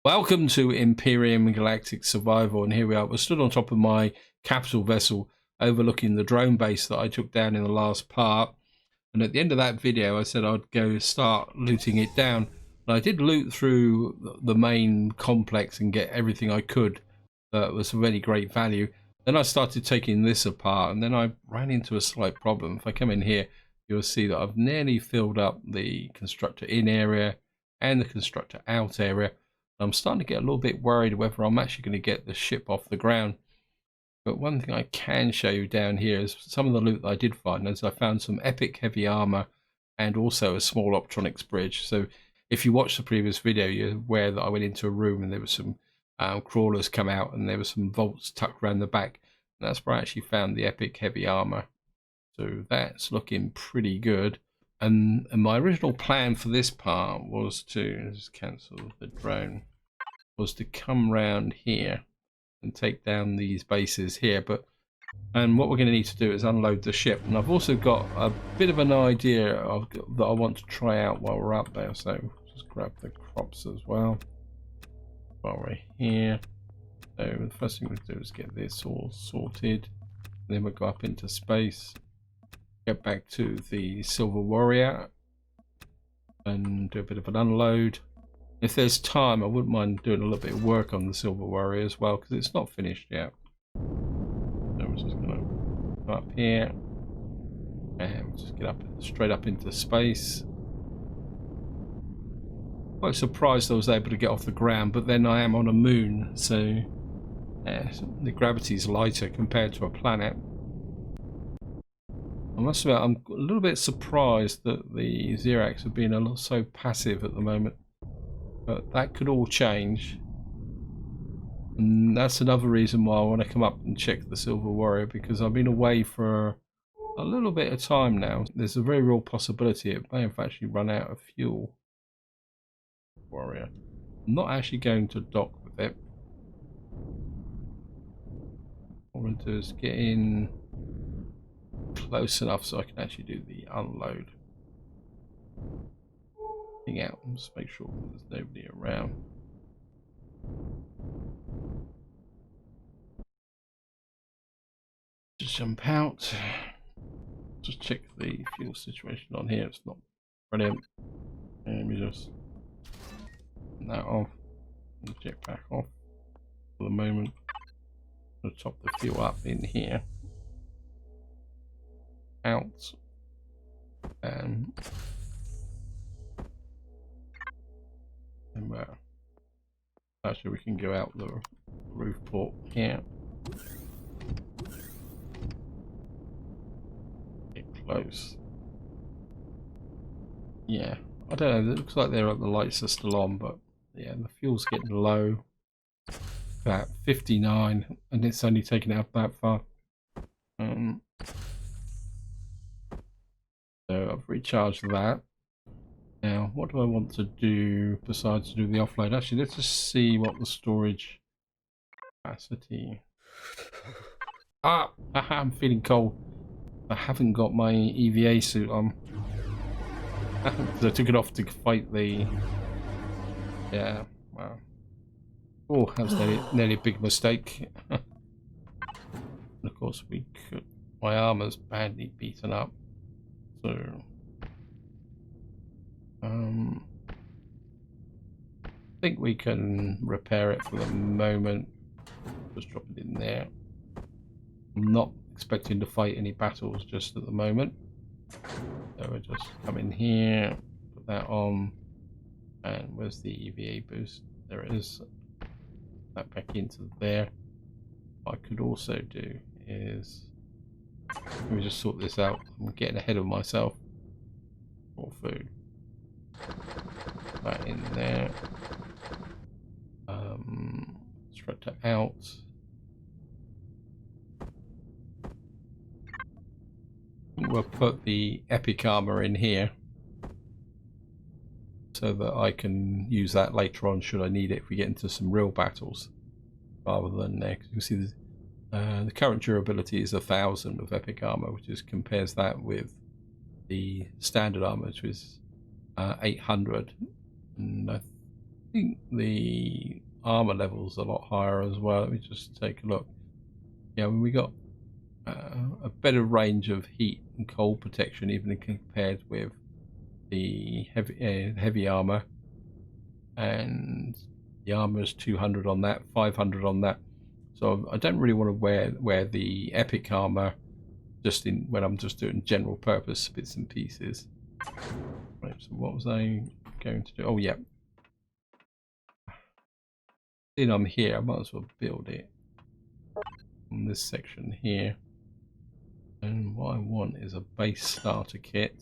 Welcome to Empyrion Galactic Survival, and here we are. We're stood on top of my capital vessel overlooking the drone base that I took down in the last part. And at the end of that video I said I'd go start looting it down. And I did loot through the main complex and get everything I could that was of any great value. Then I started taking this apart, and then I ran into a slight problem. If I come in here, you'll see that I've nearly filled up the constructor in area and the constructor out area. I'm starting to get a little bit worried whether I'm actually going to get the ship off the ground. But one thing I can show you down here is some of the loot that I did find. As I found some epic heavy armor and also a small optronics bridge. So if you watched the previous video, you're aware that I went into a room and there were some crawlers come out and there were some vaults tucked around the back. And that's where I actually found the epic heavy armor. So that's looking pretty good. And my original plan for this part was to just cancel the drone, was to come round here and take down these bases here. And what we're going to need to do is unload the ship. And I've also got a bit of an idea that I want to try out while we're up there. So just grab the crops as well while we're here. So the first thing we'll do is get this all sorted. Then we'll go up into space. Get back to the Silver Warrior and do a bit of an unload. If there's time, I wouldn't mind doing a little bit of work on the Silver Warrior as well, because it's not finished yet. So we're just going to go up here and we'll just get up straight up into space. Quite surprised I was able to get off the ground, but then I am on a moon, so the gravity's lighter compared to a planet. I must admit, I'm a little bit surprised that the Xerax have been so passive at the moment, but that could all change. And that's another reason why I want to come up and check the Silver Warrior, because I've been away for a little bit of time now. There's a very real possibility it may have actually run out of fuel. Warrior. I'm not actually going to dock with it. What I'm going to do is get in close enough so I can actually do the unload. Hang out and just make sure there's nobody around. Just jump out. Just check the fuel situation on here. It's not brilliant. And we just turn that off and jetpack off for the moment. I'm going to top the fuel up in here. Out and actually we can go out the roof port here. Get close. Yeah, I don't know, it looks like the lights are still on, but yeah, the fuel's getting low. About 59, and it's only taken out that far. So I've recharged that. Now, what do I want to do besides do the offload? Actually, let's just see what the storage capacity. I'm feeling cold. I haven't got my EVA suit on. I took it off to fight the. Yeah, wow. Oh, that was nearly a big mistake. And of course, my armor's badly beaten up. So, I think we can repair it for the moment. Just drop it in there. I'm not expecting to fight any battles just at the moment. So we'll just come in here, put that on, and where's the EVA boost? There it is. That back into there. What I could also do is, let me just sort this out. I'm getting ahead of myself. More food. That in there. Structure out. We'll put the epic armor in here so that I can use that later on should I need it if we get into some real battles, rather than there. You can see the current durability is 1000 of epic armor, which is compares that with the standard armor, which is 800. And think the armor level's a lot higher as well. Let me just take a look. Yeah, when we got a better range of heat and cold protection, even compared with the heavy armor, and the armor is 200 on that, 500 on that. So I don't really want to wear the epic armor just in when I'm just doing general purpose bits and pieces. Right, so what was I going to do? Oh yeah, seeing I'm here, I might as well build it on this section here. And what I want is a base starter kit.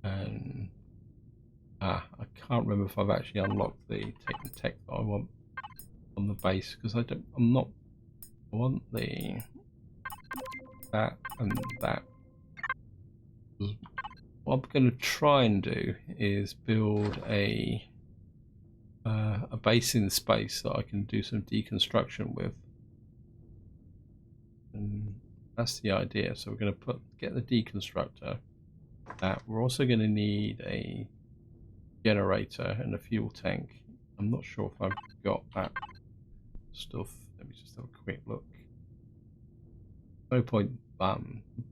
And I can't remember if I've actually unlocked the tech that I want on the base, because I want that and that. What I'm going to try and do is build a base in space that I can do some deconstruction with, and that's the idea. So we're going to get the deconstructor. We're also going to need a generator and a fuel tank. I'm not sure if I've got that stuff. Let me just have a quick look. No point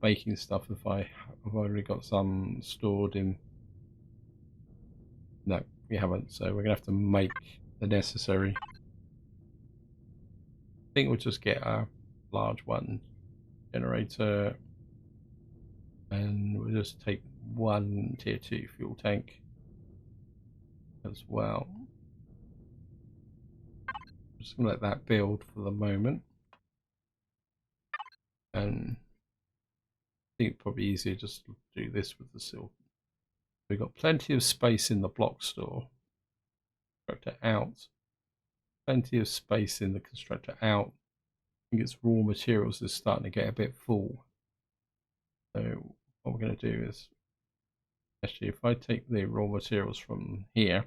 baking stuff if I've already got some stored in. No, we haven't, so we're gonna have to make the necessary. I think we'll just get a large one generator, and we'll just take one tier 2 fuel tank as well. I'm just gonna let that build for the moment, and I think it's probably easier just to do this with the silver. We've got plenty of space in the block store. Constructor out. Plenty of space in the constructor out. I think its raw materials is starting to get a bit full. So what we're going to do is, actually, if I take the raw materials from here,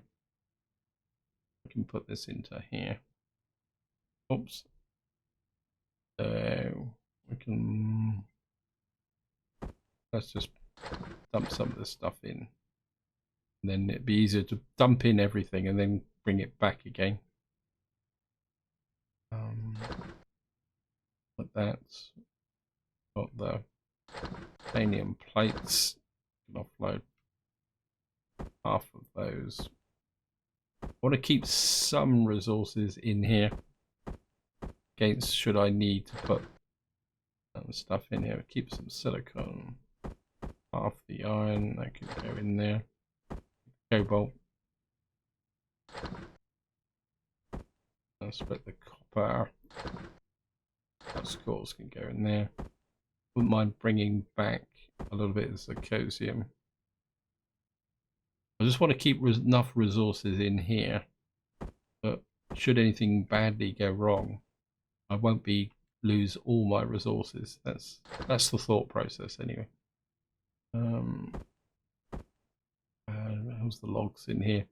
I can put this into here. Oops. So we can, let's just dump some of this stuff in. And then it'd be easier to dump in everything and then bring it back again. Like that. Got the titanium plates. Can offload half of those. I want to keep some resources in here against should I need to put some stuff in here. Keep some silicon. Half the iron that can go in there. Cobalt. I'll split the copper. That scores can go in there. Wouldn't mind bringing back a little bit of zirconium. I just want to keep enough resources in here, but should anything badly go wrong, I won't lose all my resources. That's the thought process anyway. How's the logs in here?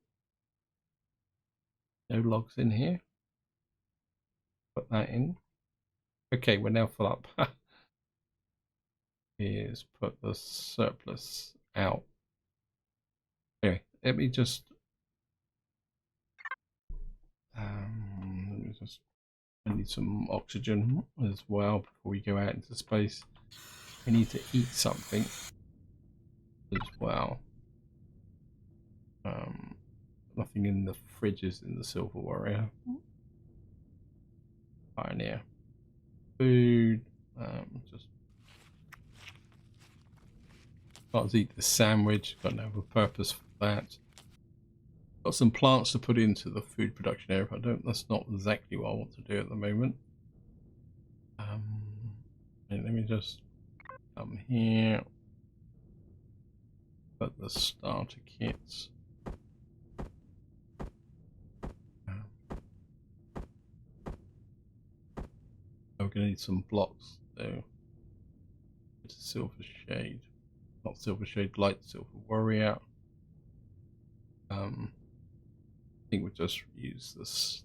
No logs in here. Put that in. Okay, we're now full up. Is put the surplus out. Anyway, let me just I need some oxygen as well before we go out into space. We need to eat something as well. Nothing in the fridges in the Silver Warrior. Pioneer. Food. Just can't eat the sandwich. Got no purpose for that. Got some plants to put into the food production area, but that's not exactly what I want to do at the moment. Let me just come here. Put the starter kits. We're going to need some blocks though. It's a silver shade, not silver shade, light silver warrior. I think we'll just use this.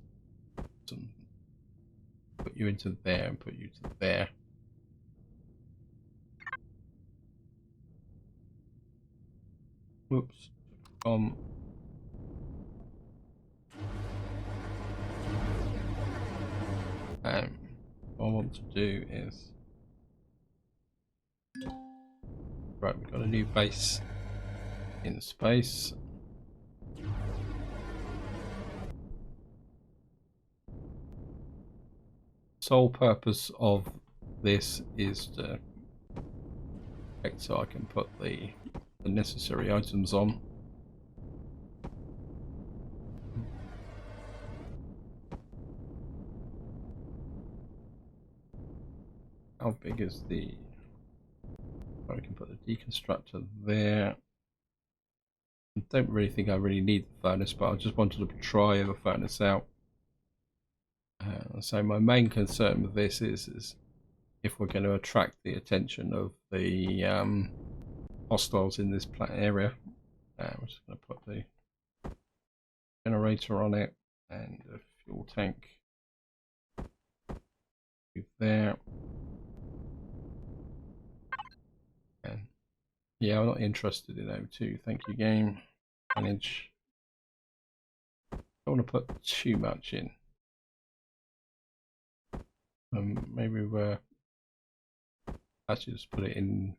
Put you into there and put you to there. Whoops. want to do is... Right, we've got a new base in space. Sole purpose of this is to so I can put the necessary items on. How big is the... I can put the deconstructor there. I don't really think I really need the furnace, but I just wanted to try the furnace out. So my main concern with this is if we're going to attract the attention of the hostiles in this area. We're just going to put the generator on it and a fuel tank there. And yeah, I'm not interested in O2. Thank you, game. Manage. I don't want to put too much in. Maybe we're actually just put it in.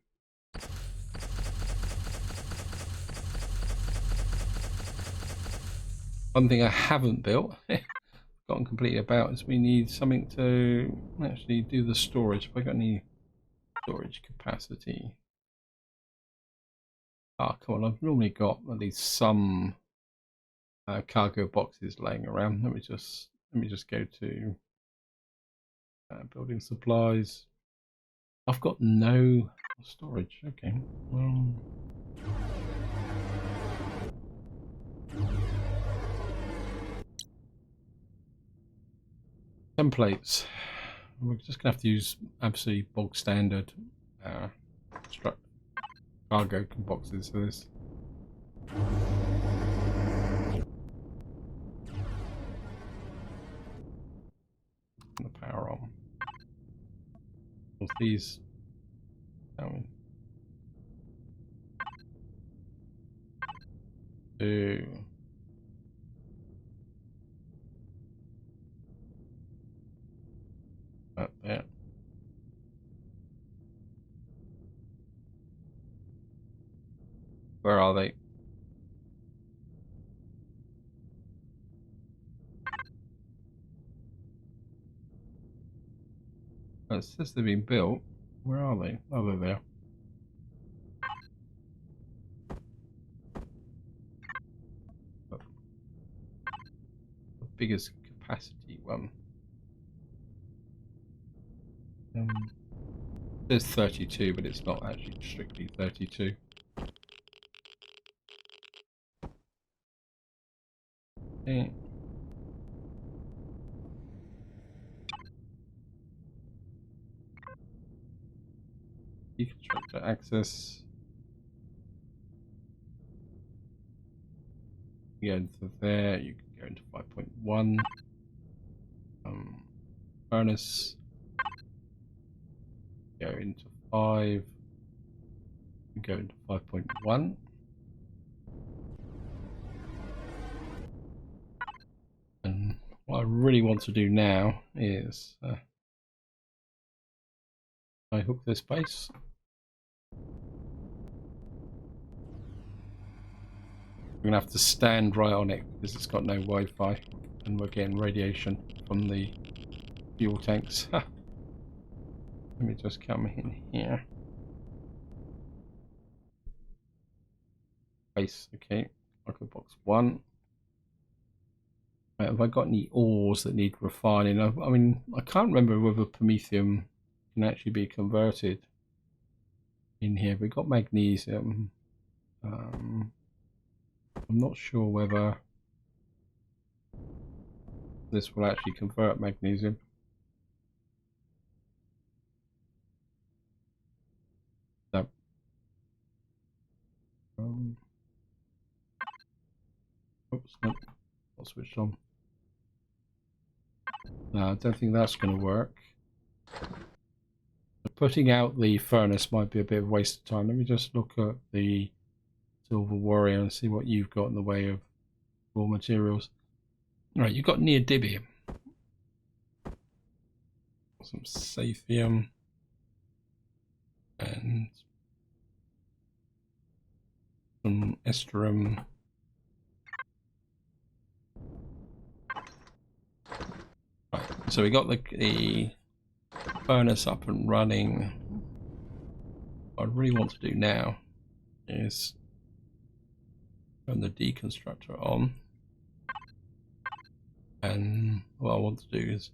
One thing I haven't built, gotten completely about, is we need something to actually do the storage. Have I got any storage capacity? Ah, come on! I've normally got at least some cargo boxes laying around. Let me just go to building supplies. I've got no storage. Okay. Templates. We're just gonna have to use absolutely bog standard cargo boxes for this. The power on. What's these? Two. That there. Where are they? Oh, it says they've been built. Where are they? Oh, they're there. The biggest capacity one. There's 32, but it's not actually strictly 32. Okay. Deconstructor access. You go into there, you can go into 5.1. Furnace. Go into 5. Go into 5.1. And what I really want to do now is I hook this base. We're going to have to stand right on it because it's got no Wi-Fi and we're getting radiation from the fuel tanks. Let me just come in here. Base, okay. Cargo box 1. Have I got any ores that need refining? I mean, I can't remember whether promethium can actually be converted in here. We've got magnesium. I'm not sure whether this will actually convert magnesium. No. Oops, no, not switched on. No, I don't think that's going to work. Putting out the furnace might be a bit of a waste of time. Let me just look at the Silver Warrior and see what you've got in the way of raw materials. Right, you've got neodymium. some saphium and some estrum. Right, so we got the furnace up and running. What I really want to do now is turn the deconstructor on, and what I want to do is,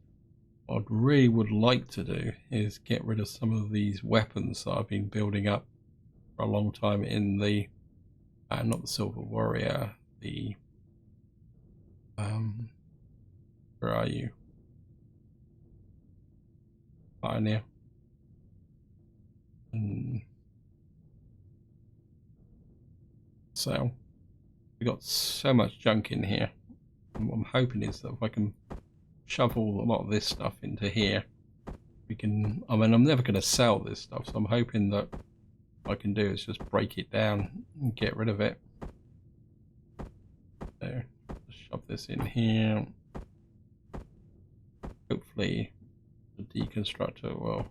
what I really would like to do is get rid of some of these weapons that I've been building up for a long time in the not the Silver Warrior, the where are you? Pioneer. And so we got so much junk in here, and what I'm hoping is that if I can shovel a lot of this stuff into here, we can, I mean, I'm never going to sell this stuff, so I'm hoping that what I can do is just break it down and get rid of it. So just shove this in here. Hopefully the deconstructor will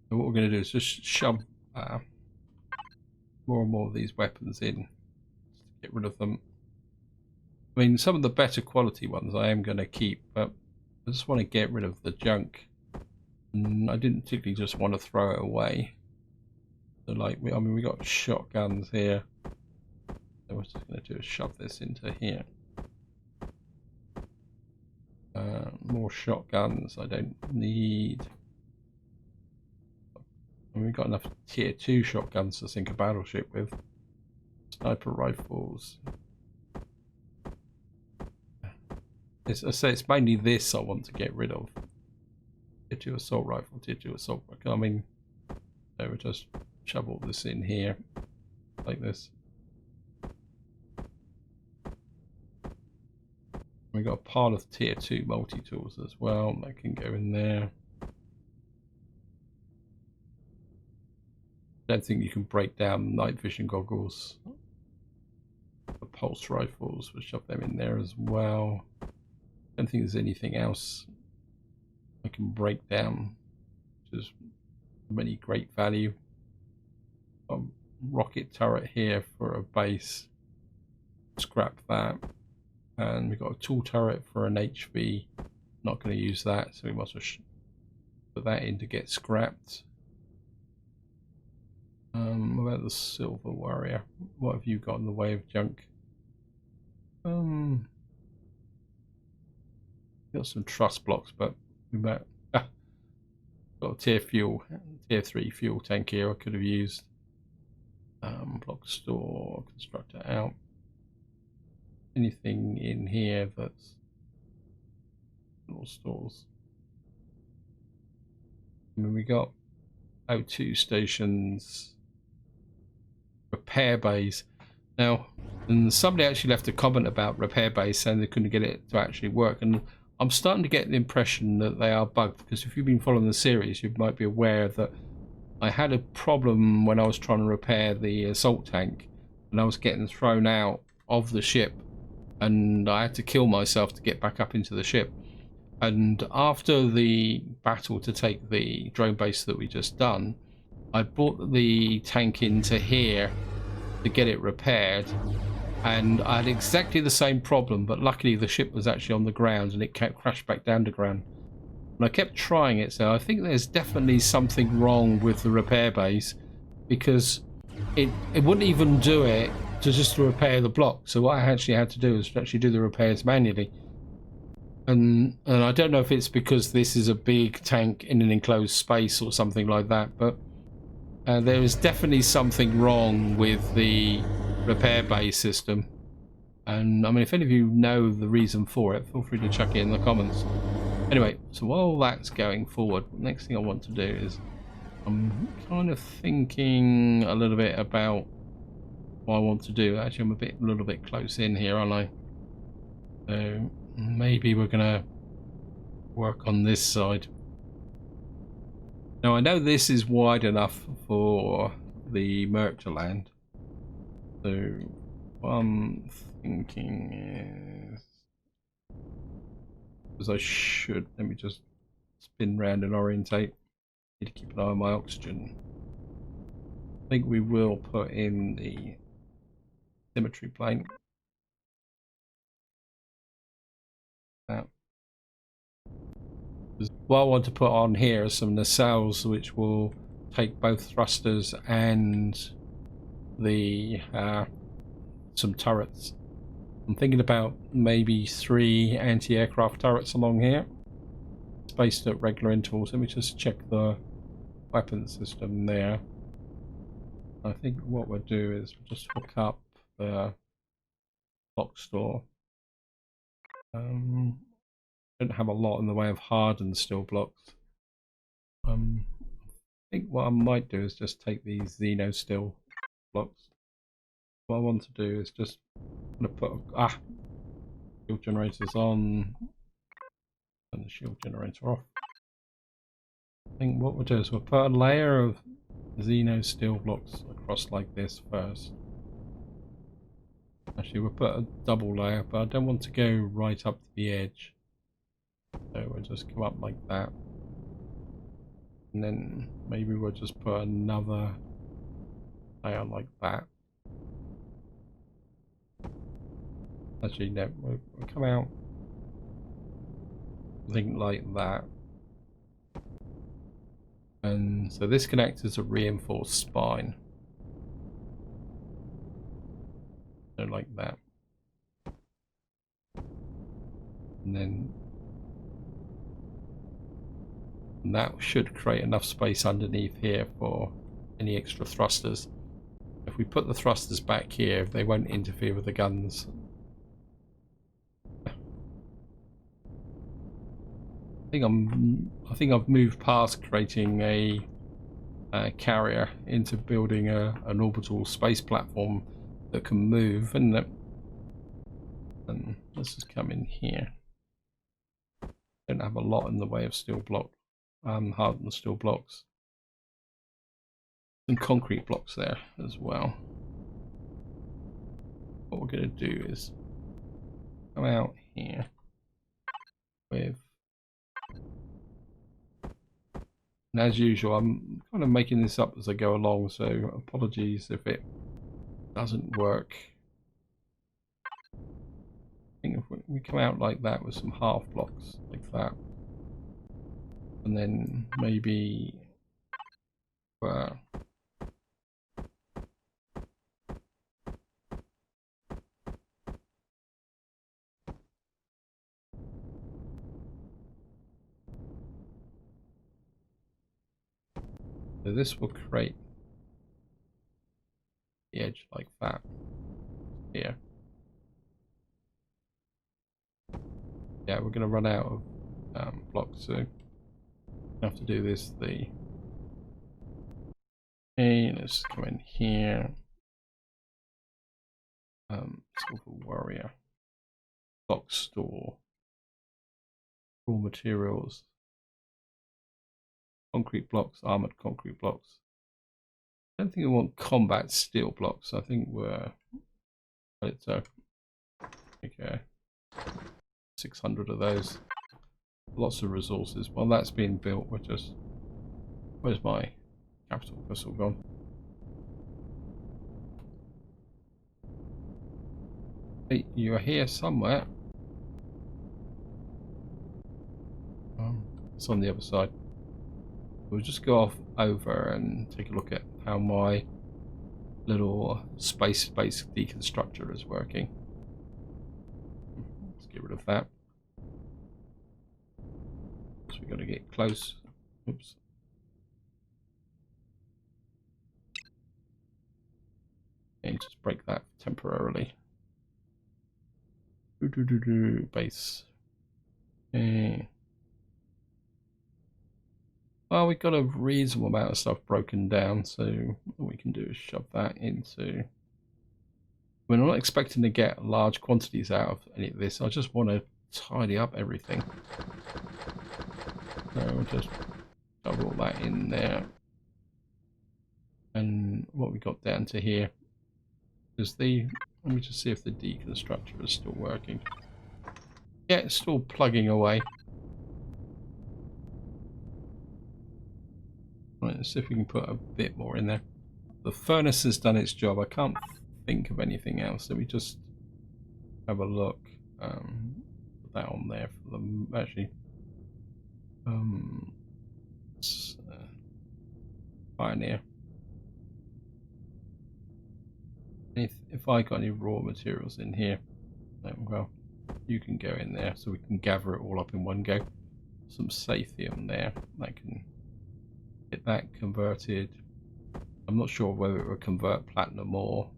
so what we're going to do is just shove more and more of these weapons in, just to get rid of them. I mean, some of the better quality ones I am going to keep, but I just want to get rid of the junk. And I didn't particularly just want to throw it away. So like, I mean, we got shotguns here. So what we're just going to do is shove this into here. More shotguns. I don't need. I mean, we've got enough tier 2 shotguns to sink a battleship with. Sniper rifles. I say it's mainly this I want to get rid of. Tier 2 assault rifle, tier 2 assault rifle. I mean, so we just shove all this in here like this. We got a pile of tier 2 multi-tools as well that can go in there. I don't think you can break down night vision goggles. The pulse rifles, we'll shove them in there as well. I don't think there's anything else I can break down, which is of any great value. A rocket turret here for a base. Scrap that. And we've got a tool turret for an HV. Not going to use that, so we must put that in to get scrapped. What about the Silver Warrior? What have you got in the way of junk? Got some truss blocks, but we might got a tier 3 fuel tank here I could have used. Block store, constructor out. Anything in here that's all stores. I mean, we got O2 stations, repair bays. Now, and somebody actually left a comment about repair bays saying they couldn't get it to actually work, and I'm starting to get the impression that they are bugged, because if you've been following the series, you might be aware that I had a problem when I was trying to repair the assault tank, and I was getting thrown out of the ship, and I had to kill myself to get back up into the ship. And after the battle to take the drone base that we just done, I brought the tank into here to get it repaired, and I had exactly the same problem, but luckily the ship was actually on the ground and it kept crashed back down to ground. And I kept trying it, so I think there's definitely something wrong with the repair base, because it wouldn't even do it to repair the block. So what I actually had to do was to actually do the repairs manually. And I don't know if it's because this is a big tank in an enclosed space or something like that, but there is definitely something wrong with the repair bay system. And I mean, if any of you know the reason for it, feel free to chuck it in the comments. Anyway, so while that's going forward, the next thing I want to do is, I'm kind of thinking a little bit about what I want to do. Actually, I'm a little bit close in here, aren't I? So maybe we're gonna work on this side. Now I know this is wide enough for the Merc to land. So what I'm thinking is, because I should, let me just spin round and orientate. Need to keep an eye on my oxygen. I think we will put in the symmetry plane. What I want to put on here are some nacelles which will take both thrusters and the some turrets. I'm thinking about maybe 3 anti-aircraft turrets along here, spaced at regular intervals. Let me just check the weapon system there. I think what we'll do is we'll just hook up the block store. Don't have a lot in the way of hardened steel blocks. I think what I might do is just take these Xeno steel blocks. What I want to do is just put shield generators on and the shield generator off. I think what we'll do is we'll put a layer of Xeno steel blocks across like this first. Actually, we'll put a double layer, but I don't want to go right up to the edge. So we'll just come up like that. And then maybe we'll just put another layer like that. Actually, no, we'll come out, I think, like that. And so this can act as a reinforced spine. So like that. And then that should create enough space underneath here for any extra thrusters. If we put the thrusters back here, they won't interfere with the guns. I think I've moved past creating a carrier into building an orbital space platform that can move, and let's just come in here. Don't have a lot in the way of steel block, hardened steel blocks, and concrete blocks there as well. What we're going to do is come out here with. And as usual, I'm kind of making this up as I go along, so apologies if it doesn't work. I think if we come out like that with some half blocks, like that, and then maybe so this will create the edge like that here. Yeah, we're going to run out of blocks, so I have to do this. Okay, let's come in here. Silver warrior, block store, raw materials. Concrete blocks, armored concrete blocks. I don't think I want combat steel blocks. I think we're so okay. 600 of those. Lots of resources. While that's being built, we're just. Where's my capital vessel gone? Hey, you are here somewhere. It's on the other side. We'll just go off over and take a look at how my little space-based deconstructor is working. Let's get rid of that. So we're going to get close. Oops. And just break that temporarily. Base. Okay. Well, we've got a reasonable amount of stuff broken down, so what we can do is shove that into. We're not expecting to get large quantities out of any of this. I just want to tidy up everything. So we'll just shove all that in there. got down to here. Let me just see if the deconstructor is still working. Yeah, it's still plugging away. Right, let's see if we can put a bit more in there. The furnace has done its job. I can't think of anything else. Let me just have a look. Put that on there for them. Actually, Pioneer. If I got any raw materials in here, well, you can go in there so we can gather it all up in one go. Some sathium there. That can get that converted. I'm not sure whether it will convert platinum or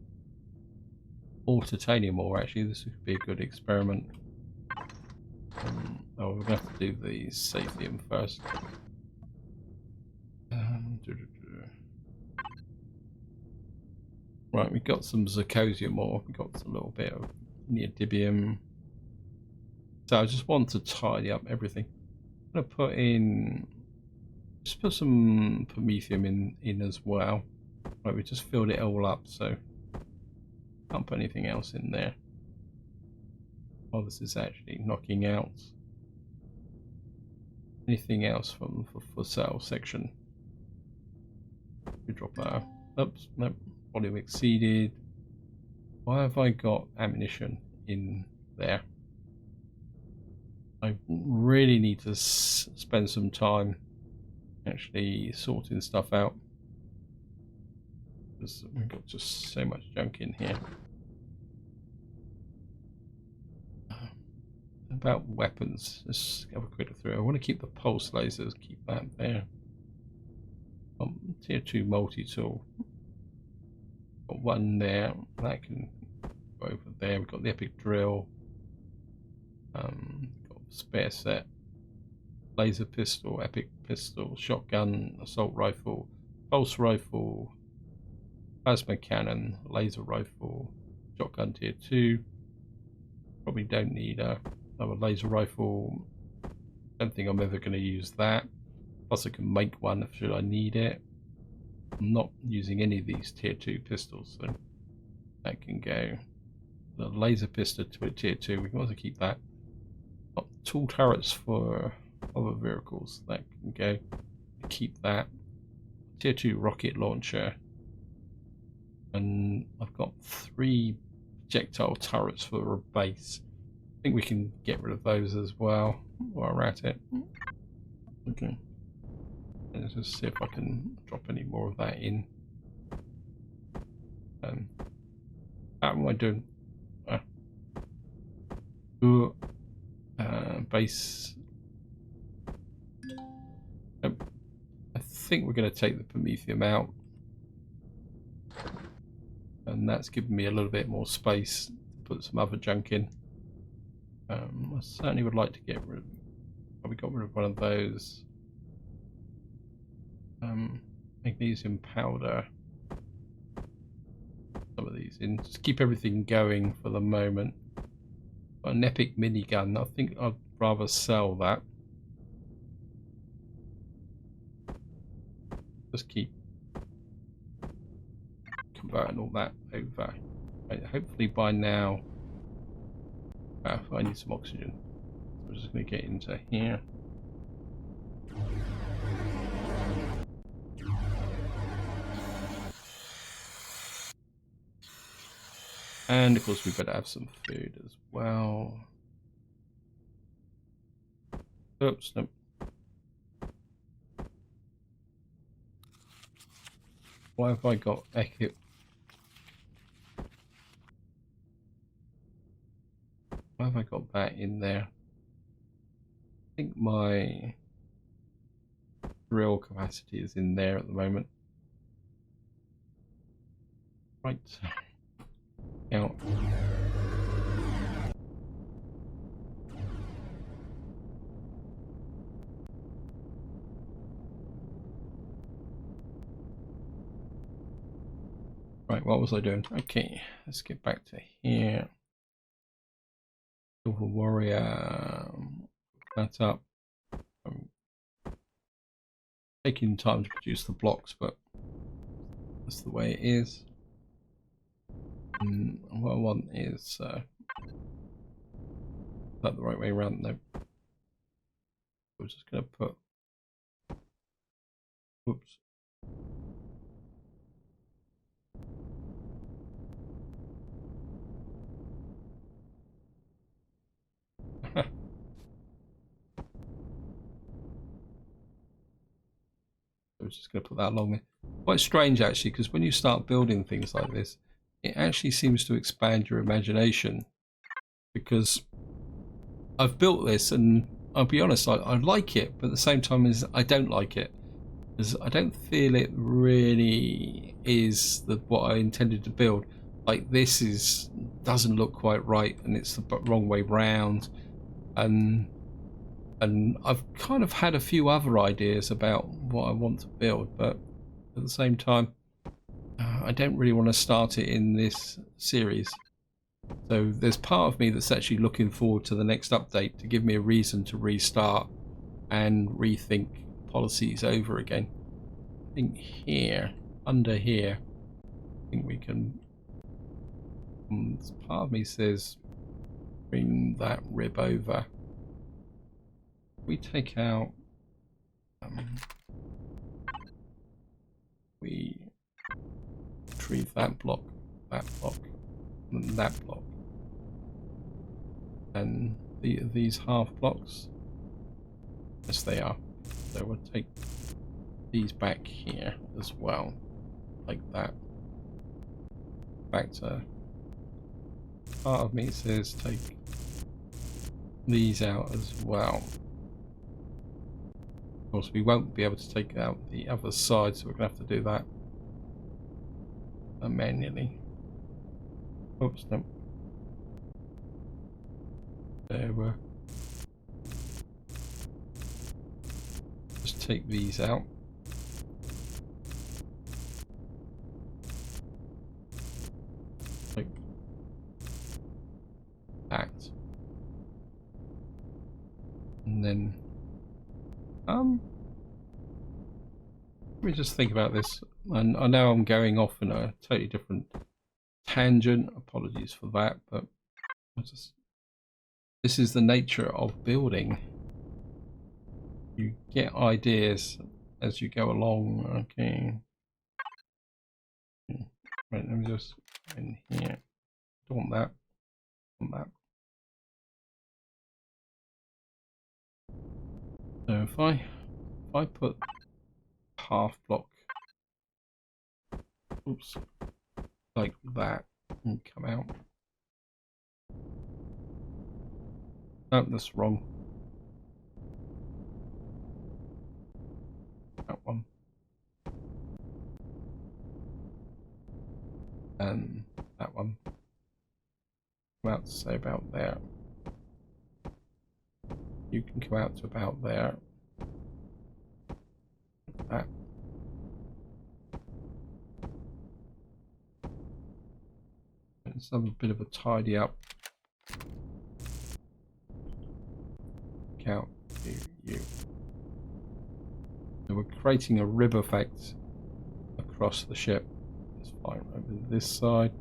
titanium ore. Actually, this would be a good experiment. Oh, we're going to have to do the sathium first. Right, we've got some zirconium ore. We've got a little bit of neodymium. So I just want to tidy up everything. I'm going to just put some promethium in as well. Right, we just filled it all up, so can't put anything else in there. Oh, this is actually knocking out anything else from for sale section. We drop our, oops, nope, volume exceeded. Why have I got ammunition in there? I really need to spend some time actually sorting stuff out, because we've got just so much junk in here. About weapons, let's have a quick look through. I want to keep the pulse lasers, keep that there. Tier 2 multi-tool. Got one there, that can go over there. We've got the epic drill. Got spare set. Laser pistol, epic pistol, shotgun, assault rifle, pulse rifle, plasma cannon, laser rifle, shotgun tier 2. Probably don't need another laser rifle. Don't think I'm ever going to use that. Plus I can make one should I need it. I'm not using any of these tier 2 pistols, so that can go. The laser pistol to a tier 2, we can also keep that. Got tool turrets for other vehicles, that can go. Keep that. Tier 2 rocket launcher. And I've got 3 projectile turrets for a base. I think we can get rid of those as well while we're at it. Okay. Let's just see if I can drop any more of that in. How am I doing? Base. I think we're going to take the promethium out. And that's given me a little bit more space to put some other junk in. I certainly would like to get rid of... Probably got rid of one of those. Magnesium powder. Some of these in. Just keep everything going for the moment. Got an epic minigun. I think I'd rather sell that. Just keep converting all that over. Right, hopefully by now I need some oxygen. So we're just going to get into here. And of course we better have some food as well. Oops, nope. Why have I got equip? Why have I got that in there? I think my drill capacity is in there at the moment. Right. Out. Right, what was I doing? Okay, let's get back to here. Silver Warrior. That up. I'm taking time to produce the blocks, but That's the way it is. And what I want is not the right way around. No, we're just going to put. Whoops. I was just going to put that along there. Quite strange actually, because when you start building things like this, it actually seems to expand your imagination. Because I've built this, and I'll be honest, I like it, but at the same time, I don't like it, because I don't feel it really is what I intended to build. Like this doesn't look quite right, and it's the wrong way round, and I've kind of had a few other ideas about what I want to build, but at the same time, I don't really want to start it in this series. So there's part of me that's actually looking forward to the next update to give me a reason to restart and rethink policies over again. I think here, under here, I think we can. Part of me says bring that rib over. We take out. We retrieve that block, and that block, and these half blocks. Yes, they are. So we'll take these back here as well, like that. Back to part of me says take these out as well. Of course, we won't be able to take out the other side, so we're gonna have to do that manually. Oops, no. There we are. Just take these out. Like that. And then let me just think about this. And I know I'm going off in a totally different tangent. Apologies for that, but this is the nature of building. You get ideas as you go along. Okay. Right, let me just in here. Don't want that. Want that. So if I put half block, oops, like that, and come out. Oh, that's wrong. That one. And that one. Come out to say about there. You can come out to about there. That. Let's have a bit of a tidy up. Count you. So we're creating a rib effect across the ship. It's fine over this side.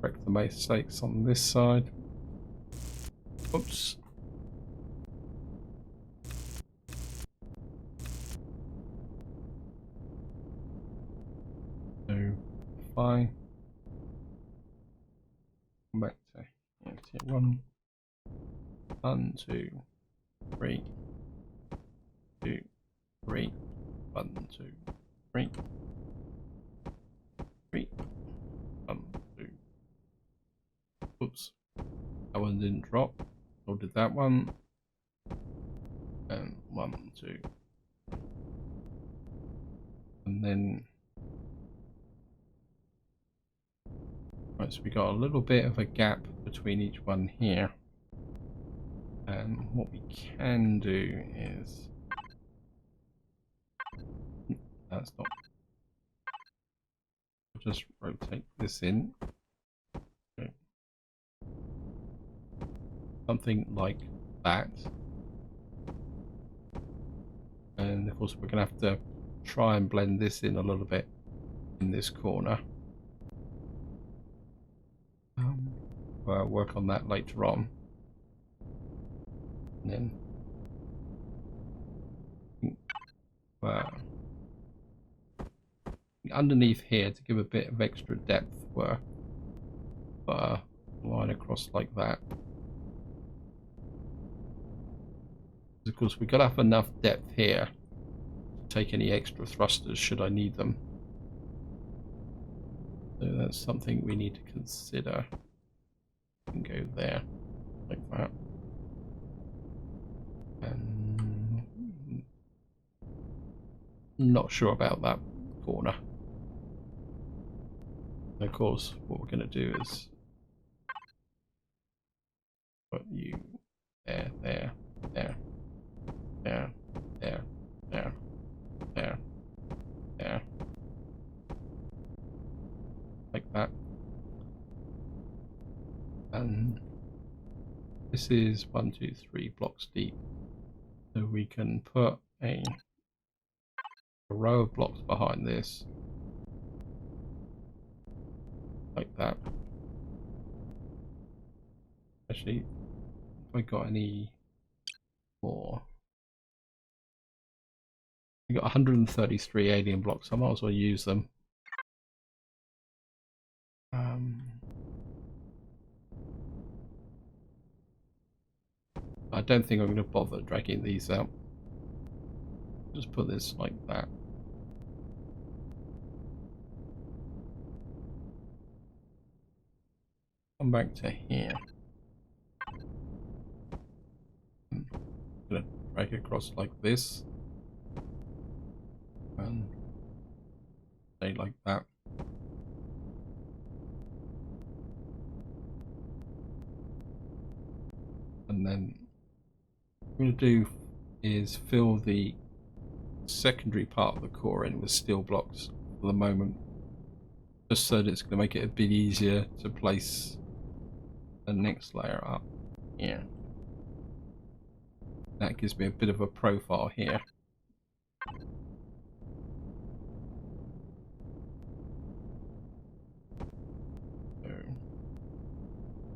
Correct the mistakes on this side. Oops. So fine. Come back to 1, 2, 3, 2, 3, 1, 2, 3, 3, 1, 2. Oops, that one didn't drop. Or did that one? And 1, 2, and then. Right, so we got a little bit of a gap between each one here. And what we can do is, that's not, just rotate this in. Okay. Something like that. And of course we're going to have to try and blend this in a little bit. in this corner. I'll work on that later on. And then underneath here to give a bit of extra depth, where a line across like that. Of course, we've got to have enough depth here to take any extra thrusters should I need them. So that's something we need to consider. And go there, like that. And not sure about that corner. And of course, what we're going to do is put you there, there, there, there, there, there, there, there, like that. And this is 1, 2, 3 blocks deep. So we can put a row of blocks behind this, like that. Actually, have I got any more? We got 133 alien blocks. I might as well use them. I don't think I'm going to bother dragging these out. Just put this like that. Come back to here. I'm going to drag across like this. And stay like that. And then what I'm going to do is fill the secondary part of the core in with steel blocks for the moment, just so that it's going to make it a bit easier to place the next layer up here. That gives me a bit of a profile here. So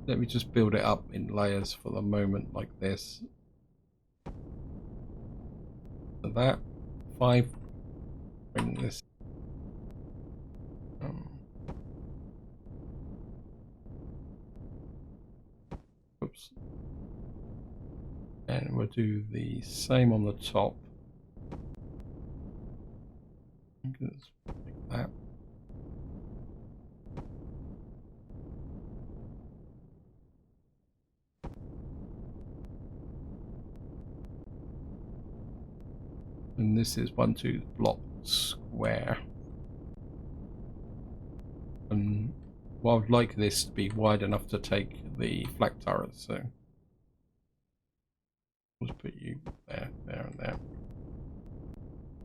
let me just build it up in layers for the moment, like this. So that 5, bring this oops, and we'll do the same on the top, like that. And this is 1, 2 block square. And well, I'd like this to be wide enough to take the flak turrets, so let's put you there, there, and there.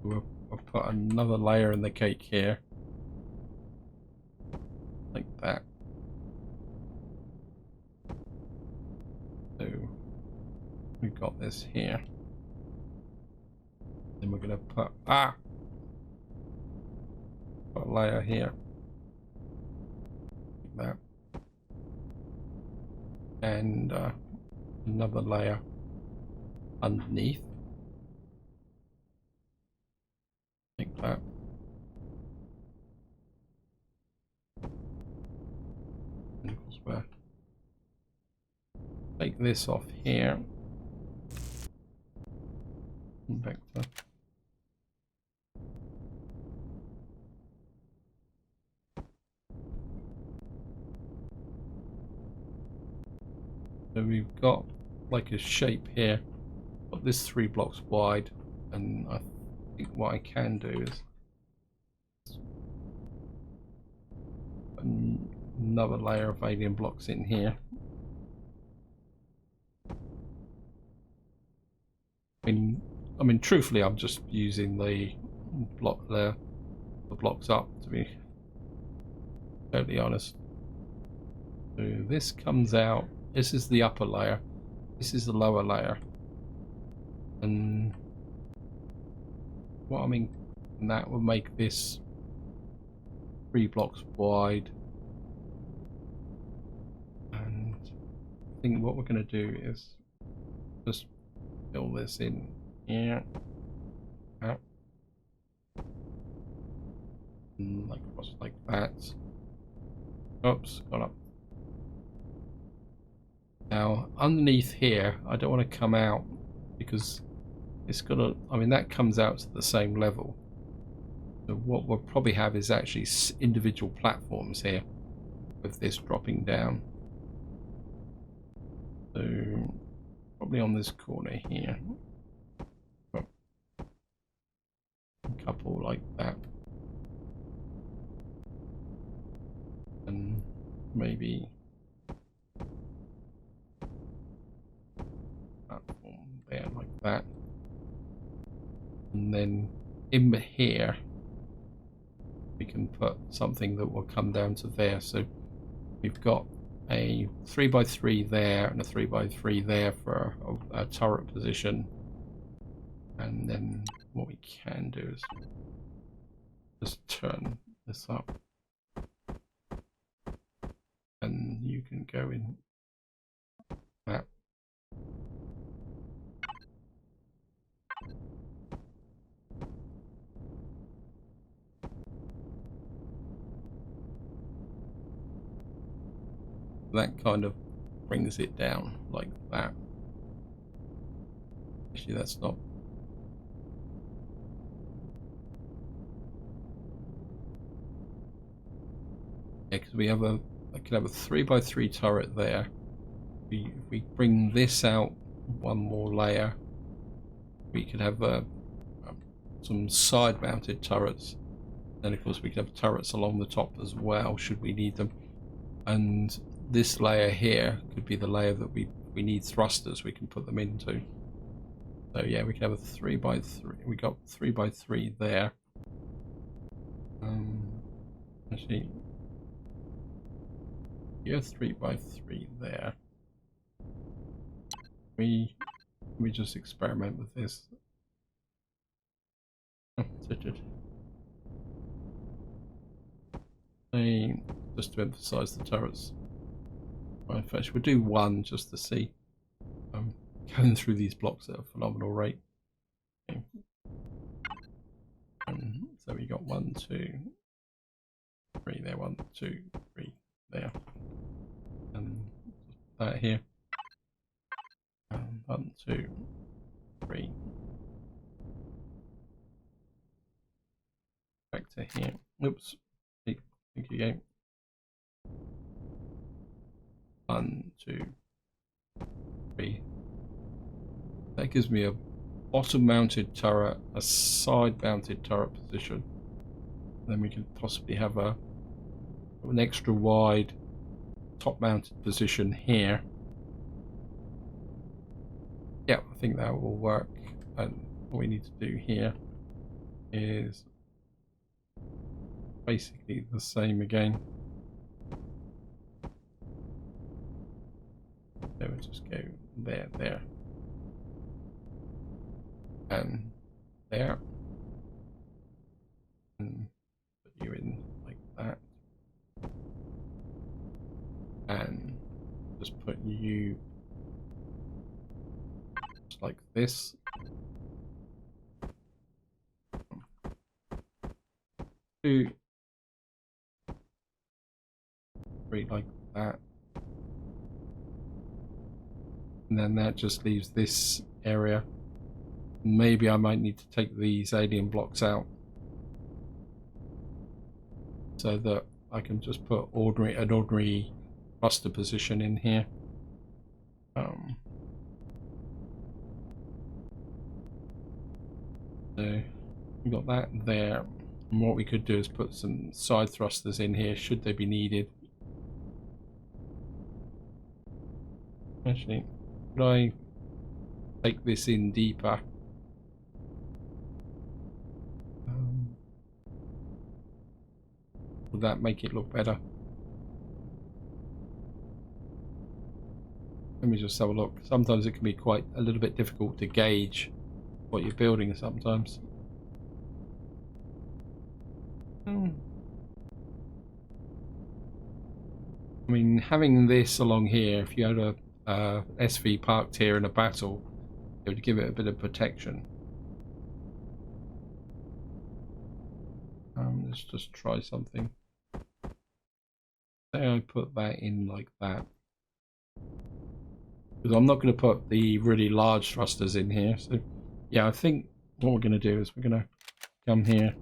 We'll put another layer in the cake here, like that. So we've got this here. Then we're going to put a layer here, like that, and another layer underneath, like that. And of course we'll take this off here, and back to so we've got like a shape here, got this 3 blocks wide, and I think what I can do is another layer of alien blocks in here. I mean, truthfully, I'm just using the block there, the blocks up, to be totally honest. So this comes out. This is the upper layer. This is the lower layer. And what I mean, that will make this 3 blocks wide. And I think what we're going to do is just fill this in here. And like across like that. Oops, got up. Now underneath here, I don't want to come out because it's gonna, I mean, that comes out to the same level. So what we'll probably have is actually individual platforms here with this dropping down. So probably on this corner here. A couple like that. And maybe platform there like that. And then in here we can put something that will come down to there. So we've got a 3x3 there and a 3x3 there for a turret position. And then what we can do is just turn this up. And you can go in that. That kind of brings it down like that. Actually, that's not. Yeah, because we have I could have a 3x3 turret there. If we bring this out one more layer, we could have some side-mounted turrets. Then, of course, we could have turrets along the top as well, should we need them. And this layer here could be the layer that we need thrusters we can put them into. So yeah, we can have a 3x3. We got 3x3 there. Actually, yeah, 3x3 there. We just experiment with this. Just to emphasize the turrets. Right, first we'll do one just to see. Going through these blocks at a phenomenal rate. Okay. So we got 1, 2, 3 there, 1, 2, 3 there, and that here. 1, 2, 3. Back to here. Oops. Thank you again. 1, 2, 3. That gives me a bottom mounted turret, a side mounted turret position. Then we could possibly have an extra wide top mounted position here. Yeah, I think that will work. And what we need to do here is basically the same again. So we'll just go there, there, and there, and put you in like that, and just put you just like this. 2, 3 like that. And then that just leaves this area. Maybe I might need to take these alien blocks out so that I can just put an ordinary thruster position in here. So we got that there. And what we could do is put some side thrusters in here should they be needed. Actually, could I take this in deeper? Would that make it look better? Let me just have a look. Sometimes it can be quite a little bit difficult to gauge what you're building sometimes. I mean, having this along here, if you had a SV parked here in a battle, it would give it a bit of protection. Let's just try something. Say I put that in like that. Because I'm not going to put the really large thrusters in here. So, yeah, I think what we're going to do is we're going to come here,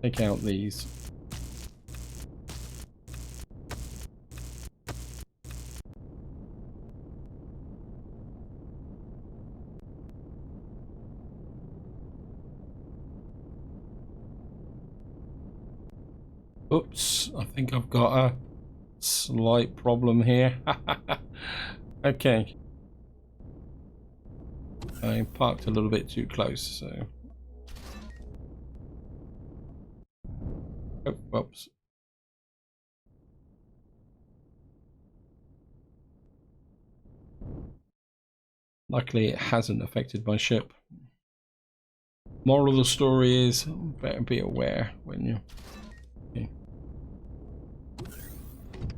take out these. Oops, I think I've got a slight problem here. Okay. I parked a little bit too close, so... Oh, whoops. Luckily it hasn't affected my ship. Moral of the story is, better be aware when you... Okay.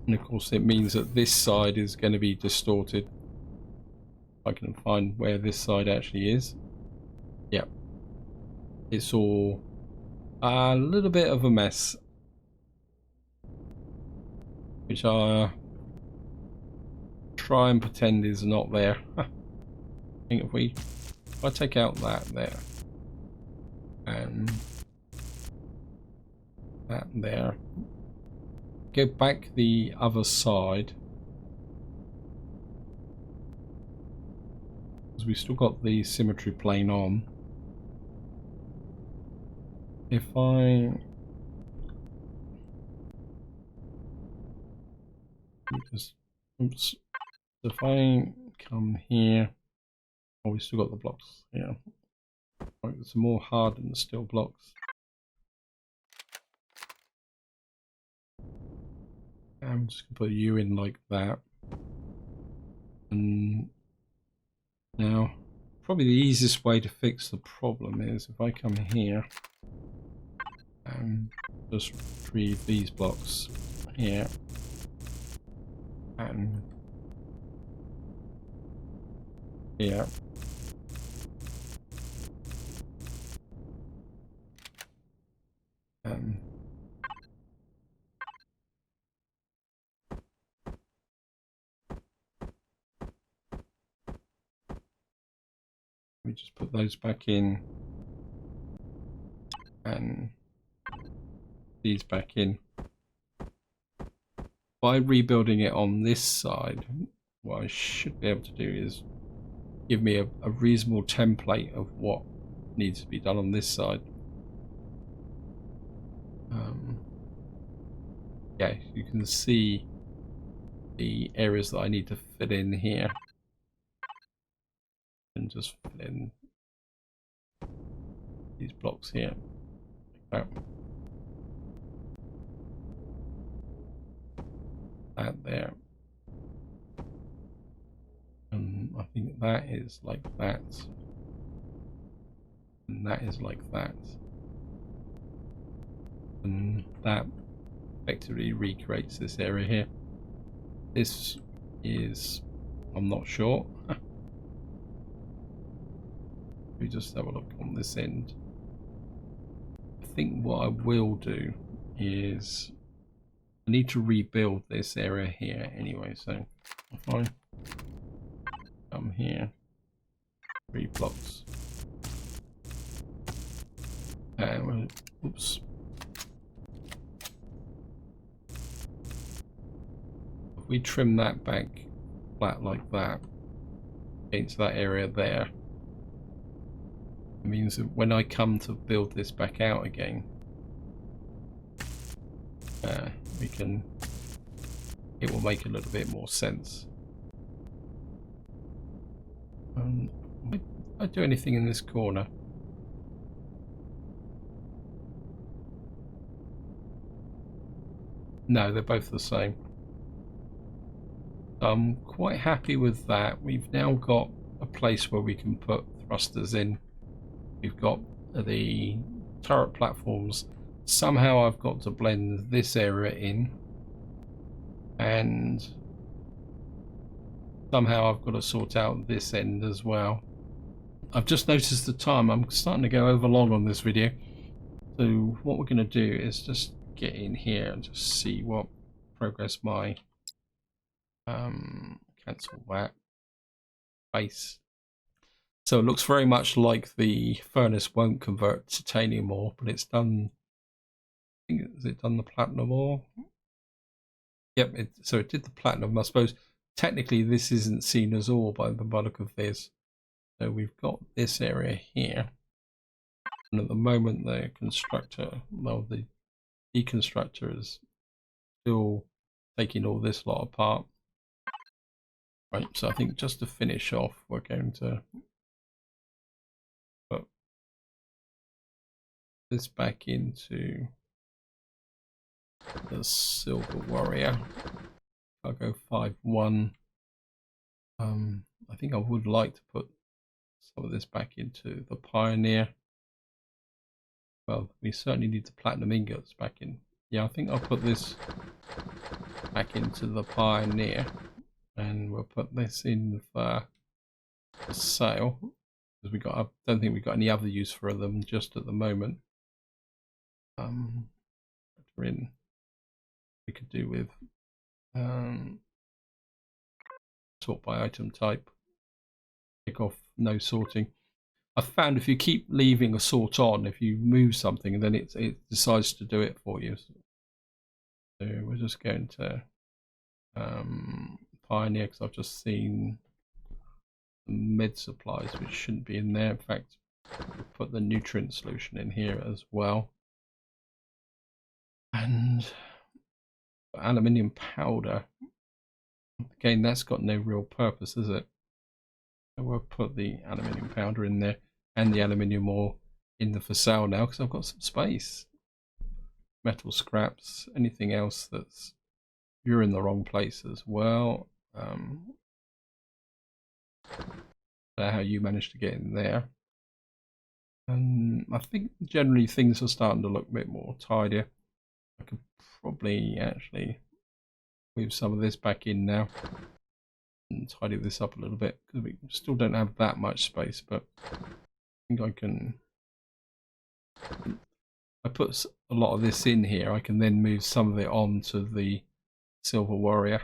And of course it means that this side is going to be distorted. I can find where this side actually is. Yep. It's all a little bit of a mess. Which I try and pretend is not there. I think if I take out that there. And that there. Go back the other side. Because we still got the symmetry plane on. If I just, oops, if I come here, oh, we still got the blocks here. Right, there's some more hardened steel blocks. I'm just gonna put you in like that. And now, probably the easiest way to fix the problem is if I come here and just retrieve these blocks here and here. We just put those back in and these back in. By rebuilding it on this side, what I should be able to do is give me a reasonable template of what needs to be done on this side. Yeah, you can see the areas that I need to fit in here. And just fill in these blocks here. Like that there. And I think that is like that. And that is like that. And that effectively recreates this area here. This is, I'm not sure. We just have a look on this end. I think what I will do is I need to rebuild this area here anyway. So if I come here, 3 blocks, and oops. If we trim that back flat like that into that area there, it means that when I come to build this back out again, it will make a little bit more sense. Did I do anything in this corner? No, they're both the same. I'm quite happy with that. We've now got a place where we can put thrusters in. We've got the turret platforms somehow I've got to blend this area in, and somehow I've got to sort out this end as well. I've just noticed the time. I'm starting to go over long on this video. So what we're going to do is just get in here and just see what progress my cancel that base. So it looks very much like the furnace won't convert to titanium ore, but it's done. I think has it done the platinum ore? Yep. So it did the platinum. I suppose technically this isn't seen as ore by the look of this. So we've got this area here, and at the moment the constructor, well, the deconstructor is still taking all this lot apart. Right, so I think just to finish off, we're going to put this back into the Silver Warrior. I'll go 5-1. I think I would like to put some of this back into the Pioneer. Well, we certainly need the platinum ingots back in. Yeah, I think I'll put this back into the Pioneer, and we'll put this in for the sale, because I don't think we've got any other use for them just at the moment. We could do with sort by item type, pick off no sorting. I've found if you keep leaving a sort on, if you move something, then it decides to do it for you. So we're just going to Pioneer, because I've just seen med supplies which shouldn't be in there. In fact, we'll put the nutrient solution in here as well. And aluminium powder, again, that's got no real purpose, is it? So we'll put the aluminium powder in there and the aluminium ore in the for sale now, because I've got some space. Metal scraps, anything else that's, you're in the wrong place as well. How you managed to get in there. And I think generally things are starting to look a bit more tidier. I could probably actually move some of this back in now and tidy this up a little bit, because we still don't have that much space, but I think I can. I put a lot of this in here, I can then move some of it on to the Silver Warrior.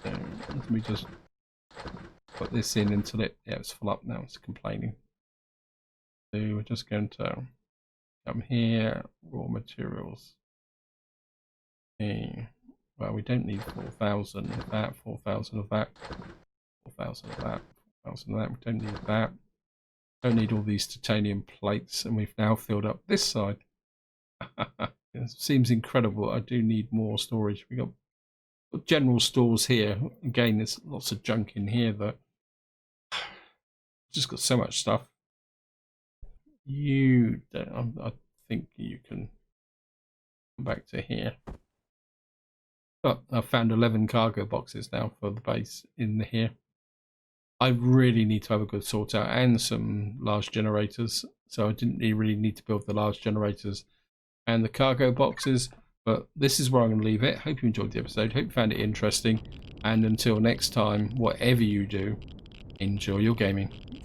So let me just put this in until it's full up now. It's complaining. So we're just going to come here, raw materials. Okay. Well, we don't need 4,000 of that, 4,000 of that, 4,000 of that, 4,000 of that. We don't need that. Don't need all these titanium plates, and we've now filled up this side. It seems incredible. I do need more storage. We got general stores here. Again, there's lots of junk in here that just got so much stuff. You don't, I think you can come back to here. But I've found 11 cargo boxes now for the base in here. I really need to have a good sort out and some large generators. So I didn't really need to build the large generators and the cargo boxes. But this is where I'm going to leave it. Hope you enjoyed the episode. Hope you found it interesting. And until next time, whatever you do, enjoy your gaming.